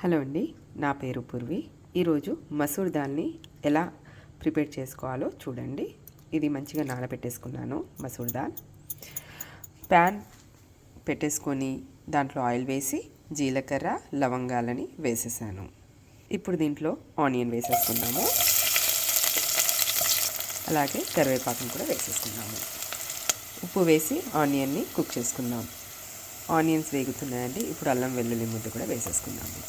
Hello అండి, నా పేరు పూర్వి. ఈరోజు మసూర్ దాల్ని ఎలా ప్రిపేర్ చేసుకోవాలో చూడండి. ఇది మంచిగా నానబెట్టేసుకున్నాను. మసూర్ దాల్ ప్యాన్ పెట్టేసుకొని దాంట్లో ఆయిల్ వేసి జీలకర్ర లవంగాలని వేసేసాను. ఇప్పుడు దీంట్లో ఆనియన్ వేసేసుకున్నాము, అలాగే కరివేపాకును కూడా వేసేసుకున్నాము. ఉప్పు వేసి ఆనియన్ని కుక్ చేసుకుందాం. ఆనియన్స్ వేగుతున్నాయండి. ఇప్పుడు అల్లం వెల్లుల్లి ముద్ద కూడా వేసేసుకుందాము.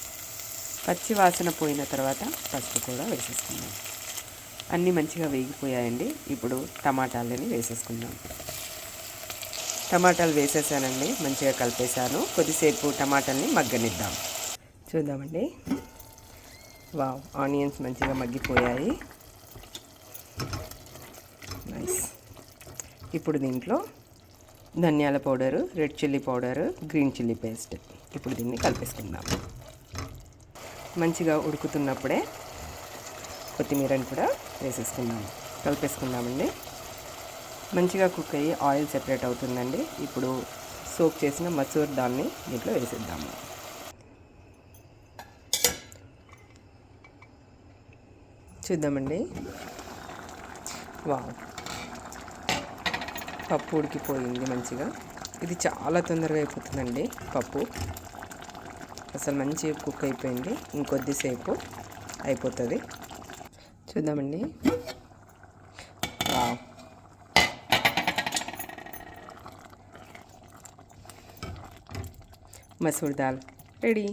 పచ్చి వాసన పోయిన తర్వాత పసుపు కూడా వేసేసుకుందాం. అన్నీ మంచిగా వేగిపోయాయండి. ఇప్పుడు టమాటాలని వేసేసుకుందాం. టమాటాలు వేసేసానండి, మంచిగా కలిపేసాను. కొద్దిసేపు టమాటాలని మగ్గనిద్దాం. చూద్దామండి. వావ్, ఆనియన్స్ మంచిగా మగ్గిపోయాయి. నైస్. ఇప్పుడు దీంట్లో ధనియాల powder, red chilli powder, green chilli paste, ఇప్పుడు దీన్ని కలిపేసుకుందాం. మంచిగా ఉడుకుతున్నప్పుడే కొత్తిమీరని కూడా వేసేసుకుందాము. కలిపేసుకుందామండి. మంచిగా కుక్ అయ్యి ఆయిల్ సెపరేట్ అవుతుందండి. ఇప్పుడు సోక్ చేసిన మసూర్ దాల్ని దీంట్లో వేసేద్దాము. చూద్దామండి. వావ్, పప్పు ఉడికిపోయింది మంచిగా. ఇది చాలా తొందరగా అయిపోతుందండి. పప్పు అసలు మంచిగా కుక్ అయిపోయింది. ఇంకొద్దిసేపు అయిపోతుంది. చూద్దామండి. Wow, masoor dal ready.